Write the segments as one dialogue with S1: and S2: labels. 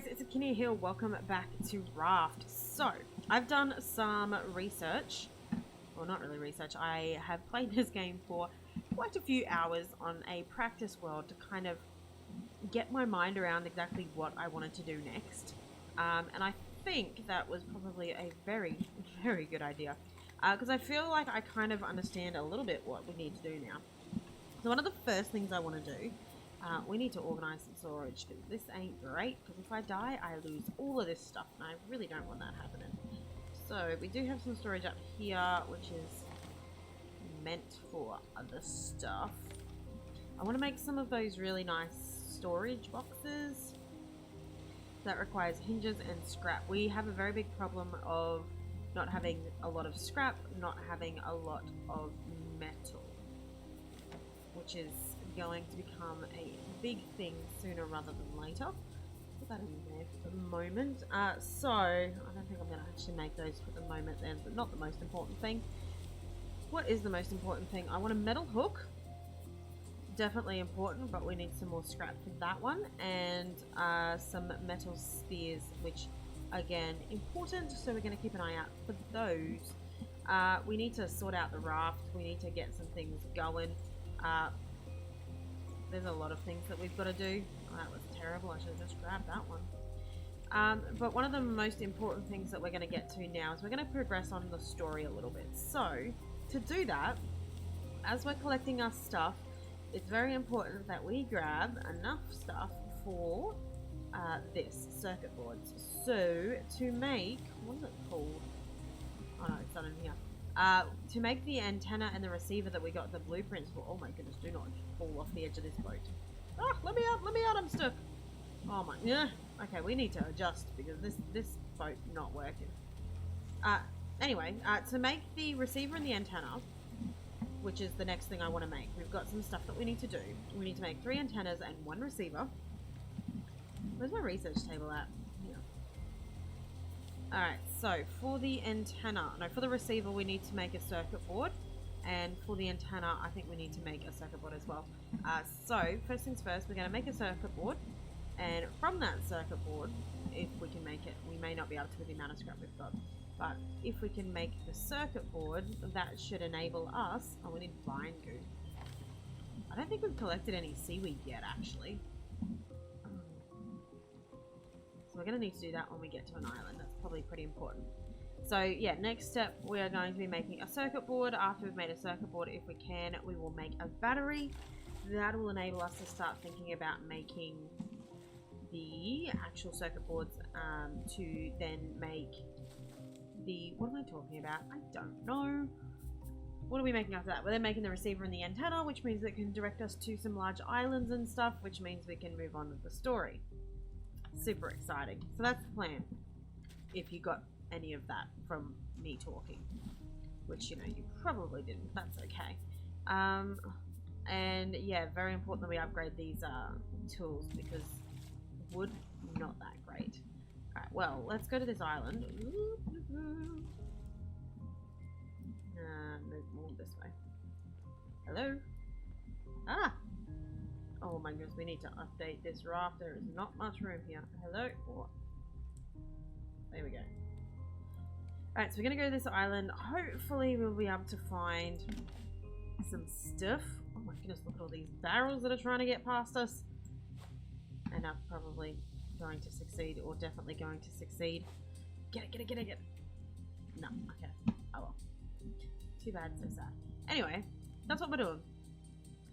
S1: guys, it's Akinea here. Welcome back to Raft. So, I've done some research. Well, not really research. I have played this game for quite a few hours on a practice world to kind of get my mind around exactly what I wanted to do next. And I think that was probably a very, very good idea. Because I feel like I kind of understand a little bit what we need to do now. So one of the first things I want to do, we need to organise some storage, because this ain't great, because if I die, I lose all of this stuff, and I really don't want that happening. So, we do have some storage up here, which is meant for other stuff. I want to make some of those really nice storage boxes. That requires hinges and scrap. We have a very big problem of not having a lot of scrap, not having a lot of metal, which is going to become a big thing sooner rather than later. Put that in there for the moment. So, I don't think I'm going to actually make those for the moment then, but not the most important thing. What is the most important thing? I want a metal hook. Definitely important, but we need some more scrap for that one. And some metal spears, which, again, important, so we're going to keep an eye out for those. We need to sort out the raft. We need to get some things going. There's a lot of things that we've got to do. Oh, that was terrible. I should have just grabbed that one. But one of the most important things that we're going to get to now is we're going to progress on the story a little bit. So, to do that, as we're collecting our stuff, it's very important that we grab enough stuff for this circuit boards. So, to make, what is it called? Oh no, it's not in here. To make the antenna and the receiver that we got the blueprints for. Oh my goodness, do not fall off the edge of this boat. Ah, let me out, I'm stuck. Oh my, yeah. Okay, we need to adjust because this boat not working. Anyway, to make the receiver and the antenna, which is the next thing I want to make, we've got some stuff that we need to do. We need to make 3 antennas and 1 receiver. Where's my research table at? Alright, so for the antenna, no, for the receiver we need to make a circuit board, and for the antenna I think we need to make a circuit board as well. So, first things first, we're going to make a circuit board, and from that circuit board, if we can make it, we may not be able to with the amount of scrap we've got, but if we can make the circuit board, that should enable us, oh we need vine goo. I don't think we've collected any seaweed yet actually. So we're going to need to do that when we get to an island. That's probably pretty important. So yeah, next step, we are going to be making a circuit board. After we've made a circuit board, if we can, we will make a battery. That will enable us to start thinking about making the actual circuit boards to then make the... What am I talking about? I don't know. What are we making after that? We're then making the receiver and the antenna, which means it can direct us to some large islands and stuff, which means we can move on with the story. Super exciting. So that's the plan. If you got any of that from me talking. Which, you know, you probably didn't. That's okay. And yeah, very important that we upgrade these tools because wood, not that great. Alright, well, let's go to this island. Move more this way. Hello? Ah! Oh my goodness, we need to update this raft. There is not much room here. Hello? Oh. There we go. Alright, so we're going to go to this island. Hopefully we'll be able to find some stuff. Oh my goodness, look at all these barrels that are trying to get past us. And I'm probably going to succeed, or definitely going to succeed. Get it. No, okay. Oh well. Too bad, so sad. Anyway, that's what we're doing.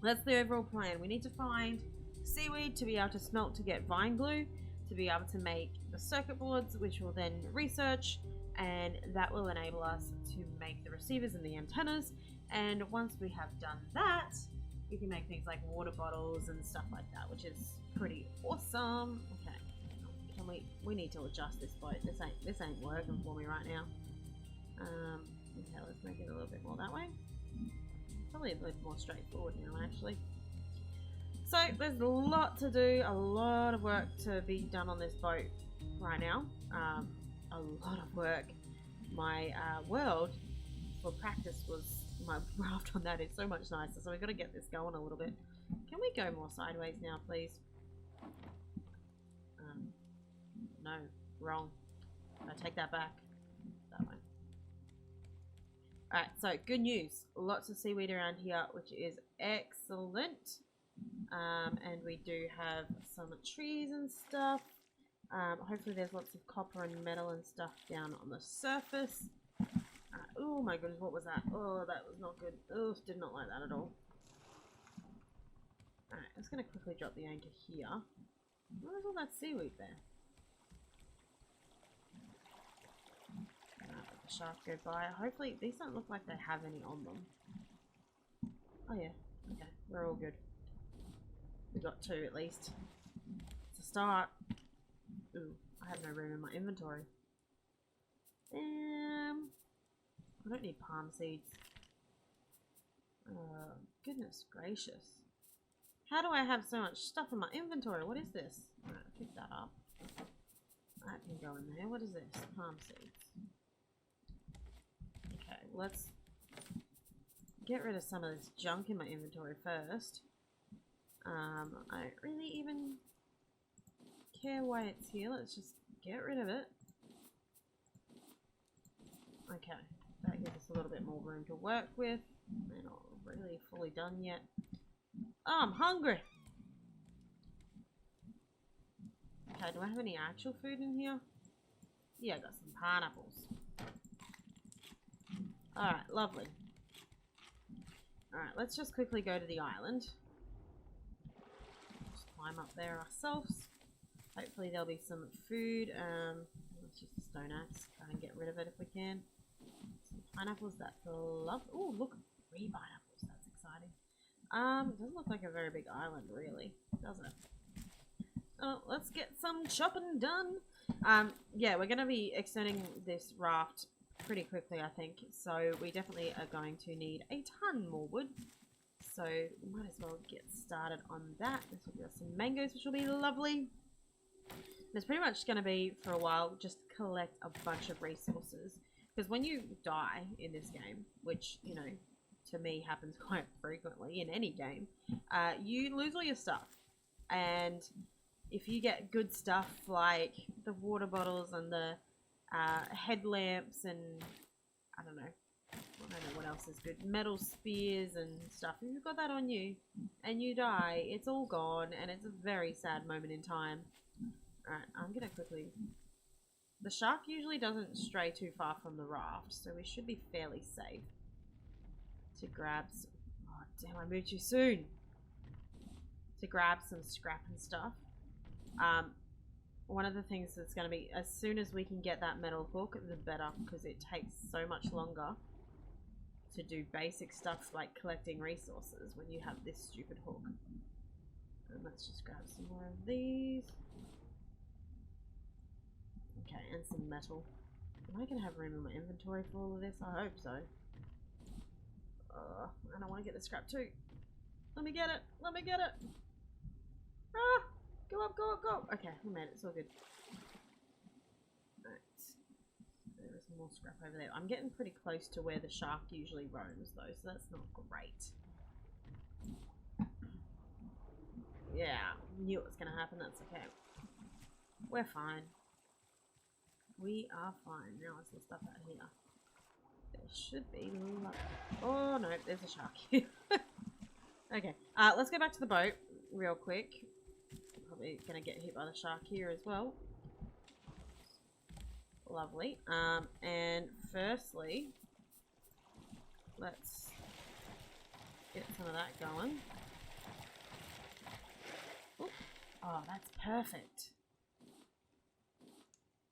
S1: That's the overall plan. We need to find seaweed to be able to smelt to get vine glue, to be able to make the circuit boards, which we'll then research, and that will enable us to make the receivers and the antennas. And once we have done that, we can make things like water bottles and stuff like that, which is pretty awesome. Okay, can we need to adjust this boat. This ain't working for me right now. Okay, let's make it a little bit more that way. Probably a bit more straightforward now, actually. So, there's a lot to do, a lot of work to be done on this boat right now. A lot of work. My world for practice was, my raft on that is so much nicer, so we've got to get this going a little bit. Can we go more sideways now, please? No, wrong. I take that back. That way. Alright, so good news. Lots of seaweed around here, which is excellent. And we do have some trees and stuff. Hopefully there's lots of copper and metal and stuff down on the surface. Oh my goodness, what was that? Oh, that was not good. Oh, did not like that at all. Alright, I'm just going to quickly drop the anchor here. Where's all that seaweed there? Let the shark go by. Hopefully, these don't look like they have any on them. Oh yeah, okay, we're all good. We got 2 at least. It's a start. Ooh, I have no room in my inventory. I don't need palm seeds. Goodness gracious. How do I have so much stuff in my inventory? What is this? Alright, pick that up. That can go in there. What is this? Palm seeds. Okay, let's get rid of some of this junk in my inventory first. I don't really even care why it's here. Let's just get rid of it. Okay, that gives us a little bit more room to work with. We're not really fully done yet. Oh, I'm hungry! Okay, do I have any actual food in here? Yeah, I got some pineapples. Alright, lovely. Alright, let's just quickly go to the island. Just climb up there ourselves. Hopefully there'll be some food. Let's use the stone axe. Try and get rid of it if we can. Some pineapples, that's love. Oh, look, 3 pineapples. That's exciting. It doesn't look like a very big island, really, does it? Oh, let's get some chopping done. Yeah, we're going to be extending this raft pretty quickly, I think. So we definitely are going to need a ton more wood. So we might as well get started on that. This will give us some mangoes, which will be lovely. It's pretty much going to be, for a while, just collect a bunch of resources. Because when you die in this game, which, you know, to me happens quite frequently in any game, you lose all your stuff. And if you get good stuff like the water bottles and the headlamps and I don't know what else is good, metal spears and stuff, if you've got that on you and you die, it's all gone and it's a very sad moment in time. Alright, I'm gonna quickly... The shark usually doesn't stray too far from the raft, so we should be fairly safe to grab some... Oh damn, I moved too soon! To grab some scrap and stuff. One of the things that's going to be, as soon as we can get that metal hook, the better, because it takes so much longer to do basic stuff like collecting resources when you have this stupid hook. And let's just grab some more of these. Okay, and some metal. Am I going to have room in my inventory for all of this? I hope so. And I want to get the scrap too. Let me get it! Let me get it! Ah! Go up, go up, go up! Okay, we made it. It's all good. Alright. There is more scrap over there. I'm getting pretty close to where the shark usually roams though, so that's not great. Yeah, knew it was going to happen. That's okay. We're fine. We are fine. Now let's get stuff out here. There should be... Oh no, there's a shark here. Okay, let's go back to the boat real quick. Probably gonna get hit by the shark here as well. Lovely. And firstly, let's get some of that going. Oop. Oh, that's perfect.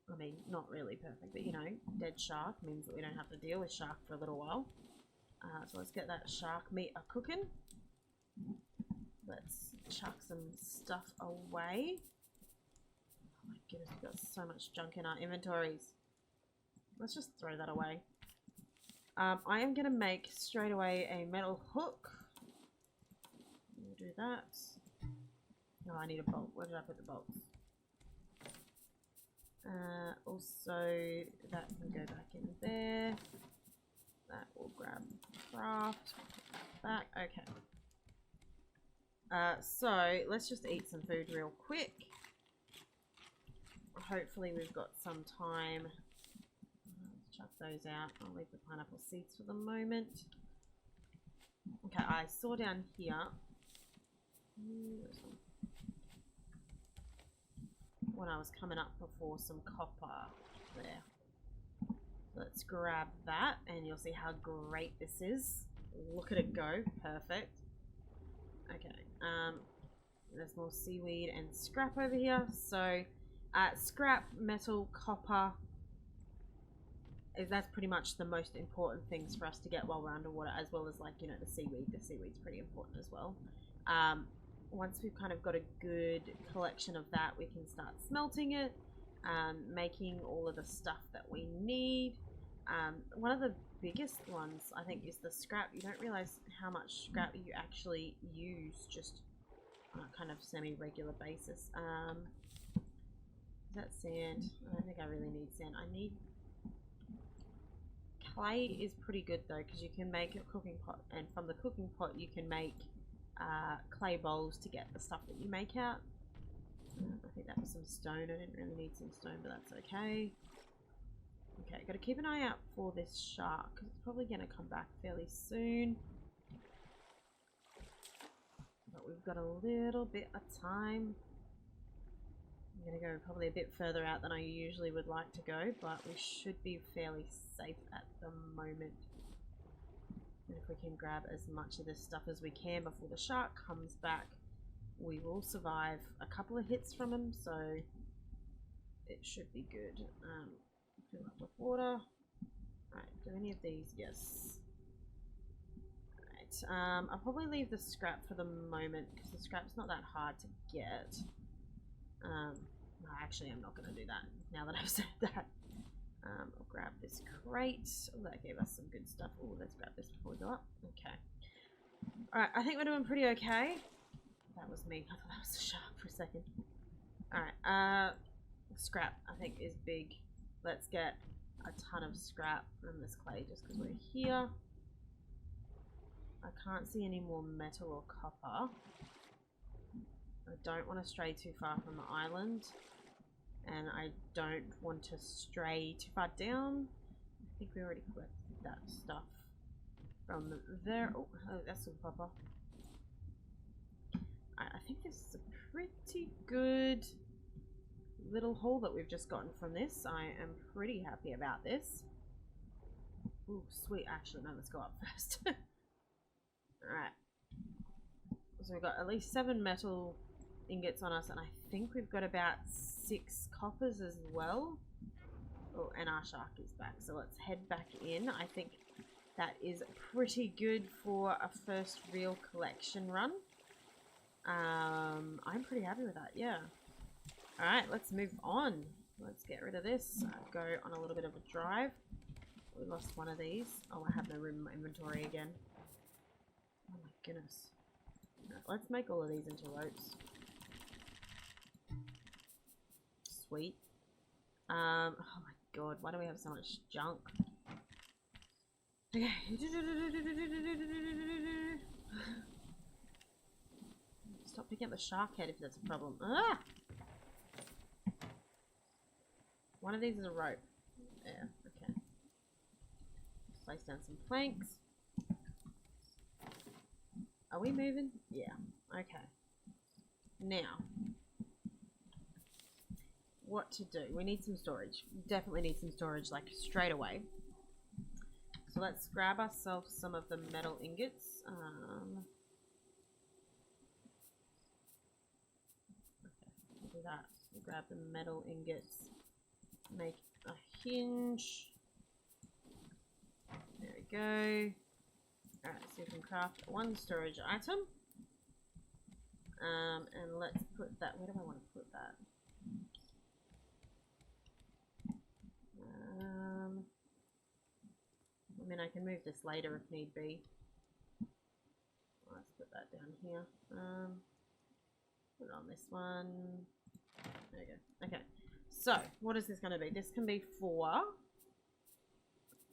S1: I mean, not really perfect, but you know, dead shark means that we don't have to deal with shark for a little while. So let's get that shark meat a-cooking. Let's chuck some stuff away. Oh my goodness, we've got so much junk in our inventories. Let's just throw that away. I am going to make straight away a metal hook. We'll do that. Oh, I need a bolt. Where did I put the bolts? Also, that can go back in there. That will grab craft. Back. Okay. So, let's just eat some food real quick. hopefully we've got some time. Let's chuck those out. I'll leave the pineapple seeds for the moment. Okay, I saw down here. When I was coming up before, some copper there. Let's grab that and you'll see how great this is. Look at it go. Perfect. Okay. There's more seaweed and scrap over here. So scrap, metal, copper, that's pretty much the most important things for us to get while we're underwater, as well as, like, you know, the seaweed. The seaweed's pretty important as well. Once we've kind of got a good collection of that, we can start smelting it, making all of the stuff that we need. One of the biggest ones, I think, is the scrap. You don't realize how much scrap you actually use just on a kind of semi-regular basis. Is that sand? I don't think I really need sand. I need... Clay is pretty good though, because you can make a cooking pot, and from the cooking pot you can make clay bowls to get the stuff that you make out. I think that was some stone. I didn't really need some stone, but that's okay. Okay, got to keep an eye out for this shark, because it's probably going to come back fairly soon. But we've got a little bit of time. I'm going to go probably a bit further out than I usually would like to go, but we should be fairly safe at the moment. And if we can grab as much of this stuff as we can before the shark comes back, we will survive a couple of hits from him, so it should be good. Fill up with water. Alright, do any of these? Yes. Alright, I'll probably leave the scrap for the moment, because the scrap's not that hard to get. No, actually, I'm not going to do that now that I've said that. I'll grab this crate. Oh, that gave us some good stuff. Oh, let's grab this before we go up. Okay. Alright, I think we're doing pretty okay. That was me. I thought that was the shark for a second. Alright, scrap, I think, is big. Let's get a ton of scrap from this clay just because we're here. I can't see any more metal or copper. I don't want to stray too far from the island. And I don't want to stray too far down. I think we already collected that stuff from there. Oh, that's some copper. I think this is a pretty good little haul that we've just gotten from this. I am pretty happy about this. Ooh, sweet. Actually, no, let's go up first. Alright. So we've got at least 7 metal ingots on us, and I think we've got about 6 coppers as well. Oh, and our shark is back. So let's head back in. I think that is pretty good for a first real collection run. I'm pretty happy with that, yeah. Alright, let's move on. Let's get rid of this. Go on a little bit of a drive. We lost one of these. Oh, I have no room in my inventory again. Oh my goodness. Right, let's make all of these into ropes. Sweet. Oh my god, why do we have so much junk? Okay. Stop picking up the shark head if that's a problem. Ah! One of these is a rope. Yeah, okay. Place down some planks. Are we moving? Yeah. Okay. Now, what to do? We need some storage. Definitely need some storage, like, straight away. So let's grab ourselves some of the metal ingots. Okay, we'll do that. We'll grab the metal ingots. Make a hinge. There we go. Alright, so we can craft one storage item. And let's put that, where do I want to put that? I mean, I can move this later if need be. Let's put that down here. Put it on this one. There we go. Okay. So, what is this going to be? This can be for... I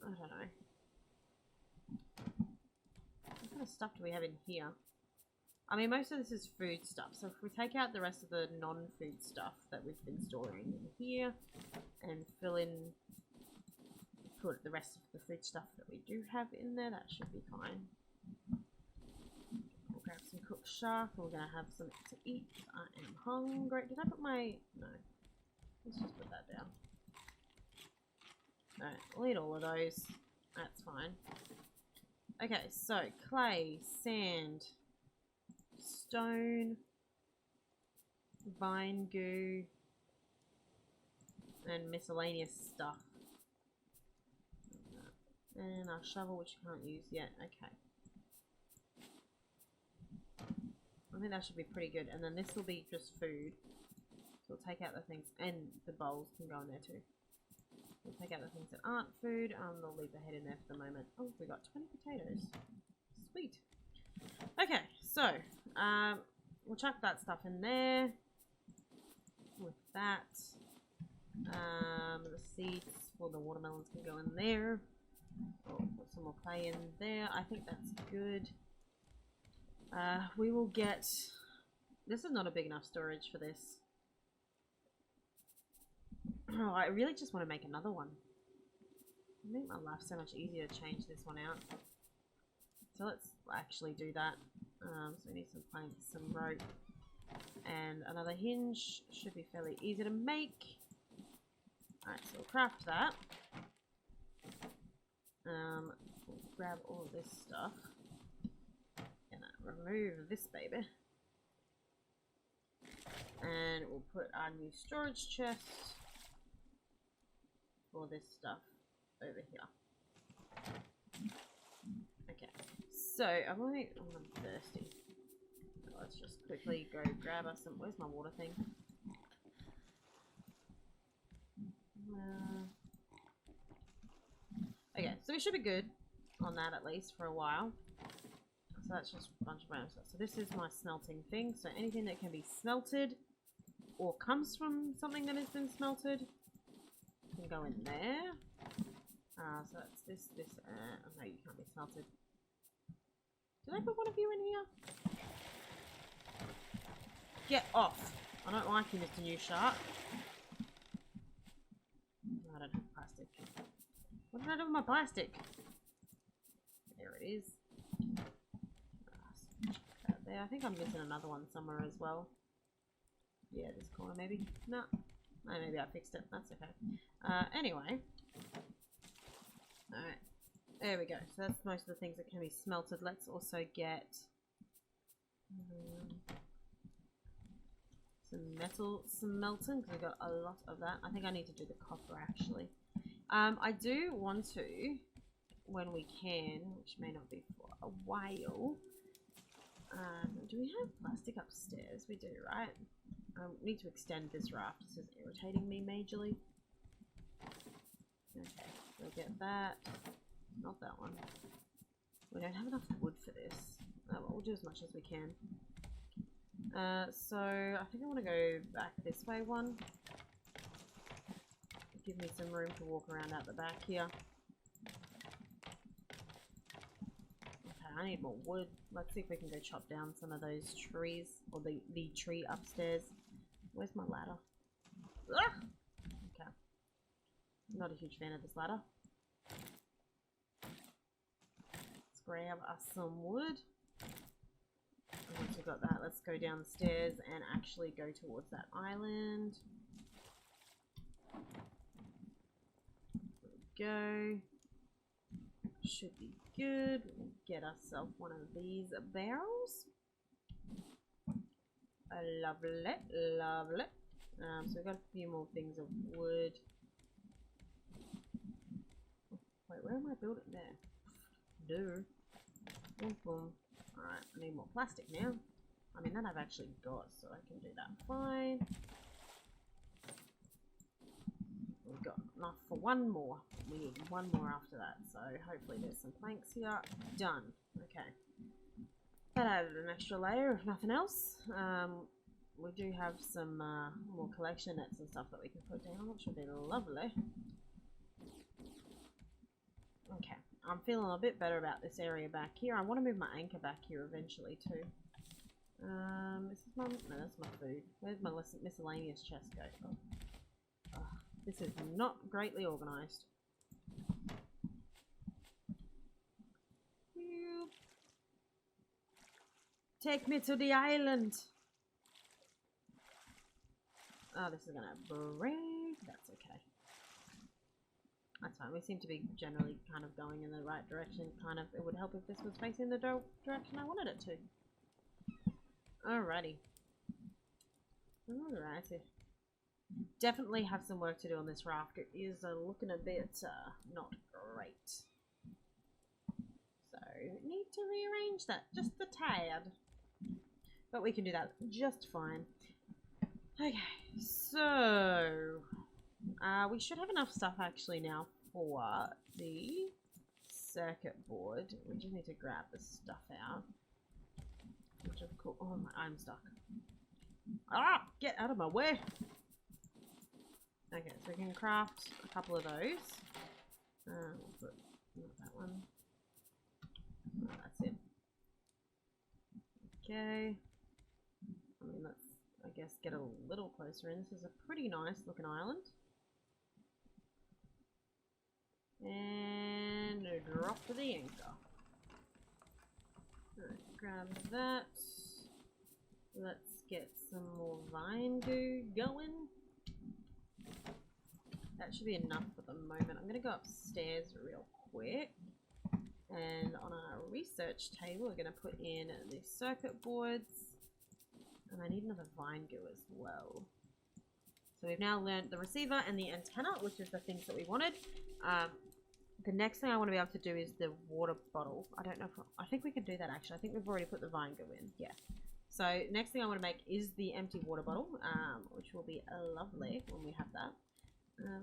S1: don't know. What kind of stuff do we have in here? I mean, most of this is food stuff, so if we take out the rest of the non-food stuff that we've been storing in here and fill in, put the rest of the food stuff that we do have in there, that should be fine. We'll grab some cooked shark, we're going to have something to eat. I am hungry. Did I put my... no. Let's just put that down. Alright, we'll eat all of those. That's fine. Okay, so clay, sand, stone, vine goo, and miscellaneous stuff. And our shovel, which you can't use yet. Okay. I think that should be pretty good. And then this will be just food. So we'll take out the things, and the bowls can go in there too. We'll take out the things that aren't food. They'll leave the head in there for the moment. Oh, we got 20 potatoes. Sweet. Okay, so we'll chuck that stuff in there. With that, the seeds for the watermelons can go in there. Oh, put some more clay in there. I think that's good. We will get... this is not a big enough storage for this. Oh, I really just want to make another one. It make my life so much easier to change this one out. So let's actually do that. So we need some planks, some rope, and another hinge. Should be fairly easy to make. Alright, so we'll craft that. We'll grab all of this stuff. And remove this baby. And we'll put our new storage chest for this stuff over here. Okay, so I'm thirsty. Let's just quickly go grab us some. Where's my water thing? Okay, so we should be good on that at least for a while. So that's just a bunch of random stuff. So this is my smelting thing. So anything that can be smelted or comes from something that has been smelted can go in there. So that's this. Oh no, you can't be smelted. Did I put one of you in here? Get off! I don't like you, Mr. New Shark. I don't have plastic. What did I do with my plastic? There it is. There. I think I'm missing another one somewhere as well. Yeah, this corner maybe. No. No, maybe I fixed it. That's okay. Anyway. Alright. There we go. So that's most of the things that can be smelted. Let's also get some metal smelting, because we've got a lot of that. I think I need to do the copper actually. I do want to, when we can, which may not be for a while. Do we have plastic upstairs? We do, right? We need to extend this raft. This is irritating me majorly. Okay, we'll get that. Not that one. We don't have enough wood for this. Well, we'll do as much as we can. So I think I want to go back this way one. Give me some room to walk around out the back here. Okay, I need more wood. Let's see if we can go chop down some of those trees, or the tree upstairs. Where's my ladder? Ah! Okay. Not a huge fan of this ladder. Let's grab us some wood. And once we've got that, let's go down the stairs and actually go towards that island. There we go. Should be good. We'll get ourselves one of these barrels. Lovely, lovely. So we've got a few more things of wood. Wait, where am I building there? Duh. Boom, boom. Alright, I need more plastic now. I mean, that I've actually got, so I can do that fine. We've got enough for one more. We need one more after that, so hopefully there's some planks here. Done. Okay. That added an extra layer, if nothing else. We do have some more collection nets and stuff that we can put down, which would be lovely. Okay. I'm feeling a bit better about this area back here. I want to move my anchor back here eventually too. This is my... No, that's my food. Where's my miscellaneous chest go? Oh. Ugh, this is not greatly organised. Take me to the island! Oh, this is gonna break. That's okay. That's fine. We seem to be generally kind of going in the right direction. Kind of, it would help if this was facing the direction I wanted it to. Alrighty. Alrighty. Definitely have some work to do on this raft. It is looking a bit not great. So, need to rearrange that just a tad. But we can do that just fine. Okay, so we should have enough stuff actually now for the circuit board. We just need to grab the stuff out. Which of course, oh my, I'm stuck. Ah, get out of my way. Okay, so we can craft a couple of those. We'll put not that one. Oh, that's it. Okay. I mean, let's, I guess, get a little closer in. This is a pretty nice looking island. And a drop for the anchor. Alright, grab that. Let's get some more vine goo going. That should be enough for the moment. I'm going to go upstairs real quick. And on our research table, we're going to put in the circuit boards. And I need another vine goo as well. So we've now learned the receiver and the antenna, which is the things that we wanted. The next thing I want to be able to do is the water bottle. I don't know if... I think we can do that actually. I think we've already put the vine goo in. Yeah. So next thing I want to make is the empty water bottle, which will be lovely when we have that.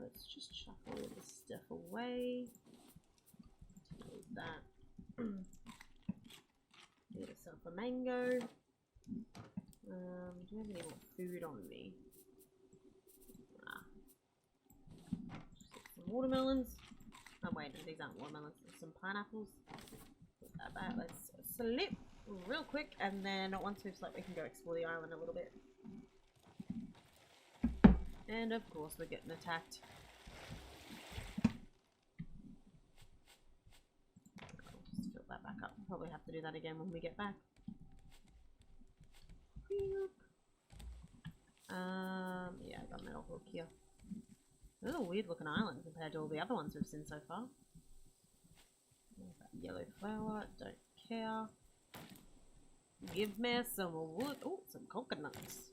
S1: Let's just shuffle all this stuff away. Close that. Get yourself a mango. Do I have any more food on me? Some watermelons. Oh wait, no, these aren't watermelons. There's some pineapples. Put that back. Let's slip real quick, and then once we've slept, we can go explore the island a little bit. And of course, we're getting attacked. I'll just fill that back up. We'll probably have to do that again when we get back. Yeah, I got a metal hook here. This is a weird looking island compared to all the other ones we've seen so far. There's that yellow flower, don't care. Give me some wood. Oh, some coconuts.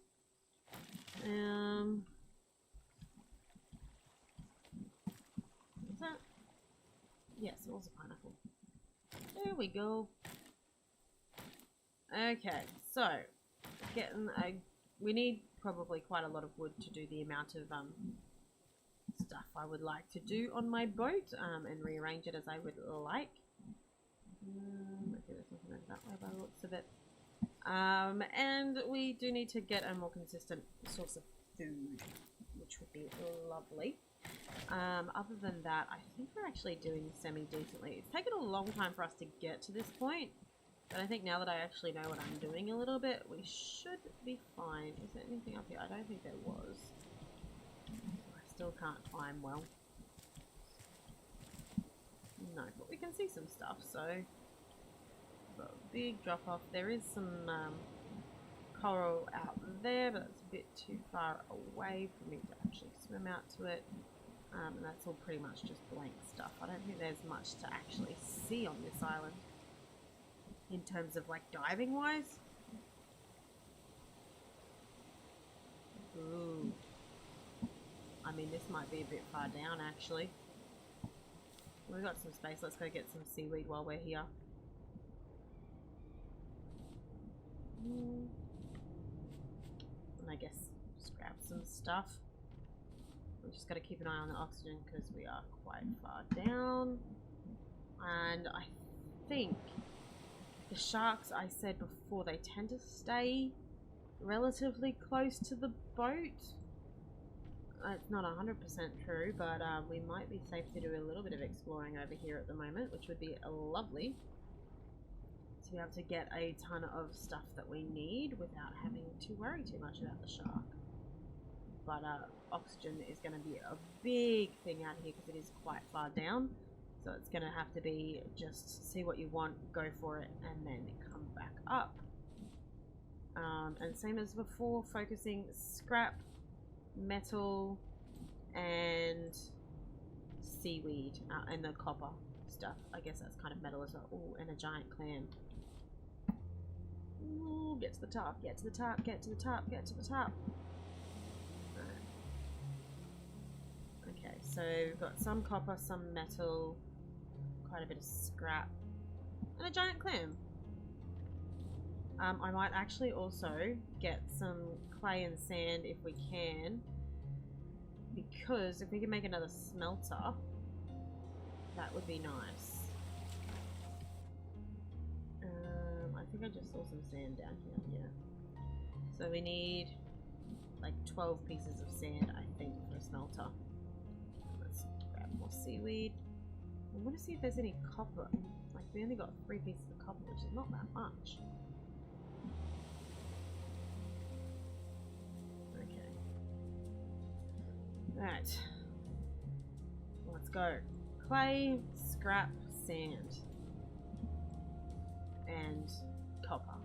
S1: Is that? Yes, it was a pineapple. There we go. Okay, so getting a. We need probably quite a lot of wood to do the amount of stuff I would like to do on my boat and rearrange it as I would like. Okay, there's nothing over that way by the looks of it. And we do need to get a more consistent source of food, which would be lovely. Other than that, I think we're actually doing semi-decently. It's taken a long time for us to get to this point, but I think now that I actually know what I'm doing a little bit, we should be fine. Is there anything up here? I don't think there was. I still can't climb well. No, but we can see some stuff, so... Got a big drop off. There is some coral out there, but it's a bit too far away for me to actually swim out to it. And that's all pretty much just blank stuff. I don't think there's much to actually see on this island. In terms of like diving wise. Ooh. I mean, this might be a bit far down actually. We've got some space. Let's go get some seaweed while we're here. And I guess just grab some stuff. We just got to keep an eye on the oxygen because we are quite far down. And I think the sharks, I said before, they tend to stay relatively close to the boat. It's not 100% true, but we might be safe to do a little bit of exploring over here at the moment, which would be lovely. to be able to get a ton of stuff that we need without having to worry too much about the shark. But oxygen is going to be a big thing out here because it is quite far down. So it's going to have to be just see what you want, go for it, and then come back up. And same as before, focusing scrap, metal, and seaweed, and the copper stuff. I guess that's kind of metal as well. Ooh, and a giant clam. Ooh, get to the top, get to the top, get to the top, get to the top. Okay, so we've got some copper, some metal, quite a bit of scrap, and a giant clam. I might actually also get some clay and sand if we can, because if we can make another smelter, that would be nice. I think I just saw some sand down here, yeah. So we need like 12 pieces of sand, I think, for a smelter. Let's grab more seaweed. I want to see if there's any copper. Like, we only got 3 pieces of copper, which is not that much. Okay. Alright. Let's go. Clay, scrap, sand. And copper.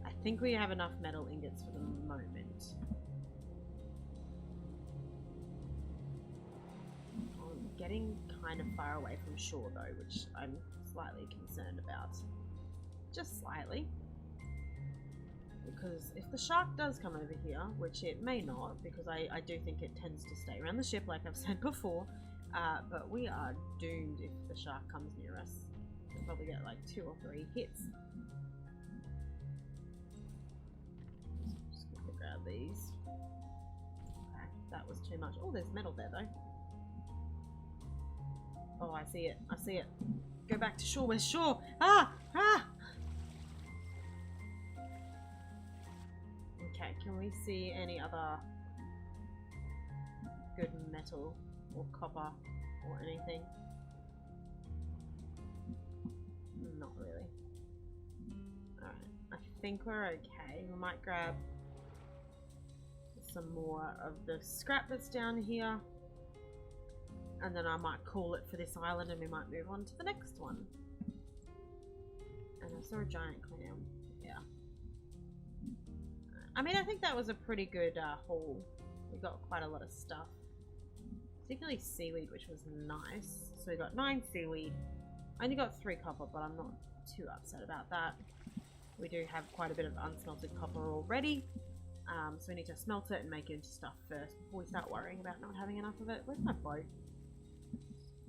S1: I think we have enough metal ingots for the moment. I'm getting kind of far away from shore though, which I'm slightly concerned about. Just slightly. Because if the shark does come over here, which it may not, because I do think it tends to stay around the ship like I've said before, but we are doomed if the shark comes near us. We'll probably get like 2 or 3 hits. Just gonna grab these. Okay, that was too much. Oh, there's metal there though. Oh, I see it. I see it. Go back to shore. Where's shore? Ah! Ah! Okay, can we see any other good metal or copper or anything? Not really. Alright, I think we're okay. We might grab some more of the scrap that's down here. And then I might call it for this island and we might move on to the next one. And I saw a giant clam. Yeah. I mean, I think that was a pretty good haul. We got quite a lot of stuff. Particularly seaweed, which was nice. So we got 9 seaweed. I only got 3 copper, but I'm not too upset about that. We do have quite a bit of unsmelted copper already. So we need to smelt it and make it into stuff first before we start worrying about not having enough of it. Where's my boat?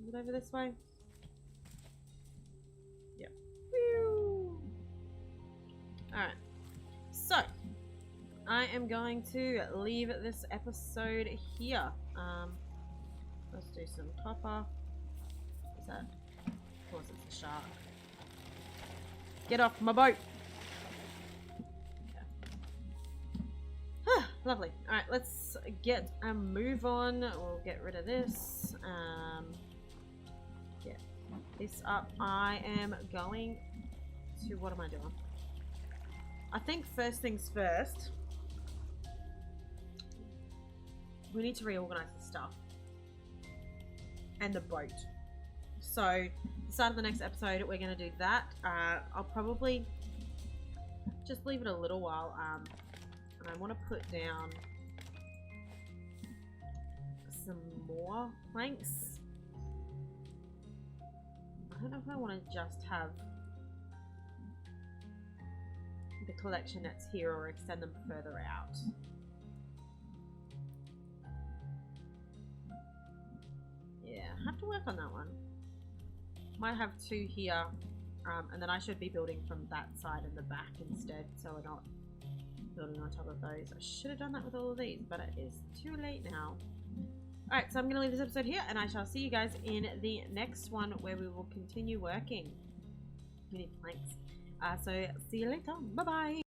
S1: Is it over this way? Yep. Alright. So, I am going to leave this episode here. Let's do some copper. What's that? Of course it's a shark. Get off my boat! Okay. Lovely. Alright, let's get a move on. We'll get rid of this. Get this up. I am going to... What am I doing? I think first things first. We need to reorganize the stuff. And the boat. So, the start of the next episode, we're going to do that. I'll probably just leave it a little while. And I want to put down some more planks. I don't know if I want to just have the collection nets here or extend them further out. Yeah, I have to work on that one. Might have 2 here, and then I should be building from that side and the back instead, so we're not building on top of those. I should have done that with all of these, but it is too late now. Alright, so I'm going to leave this episode here, and I shall see you guys in the next one where we will continue working. We need planks. So, see you later. Bye-bye.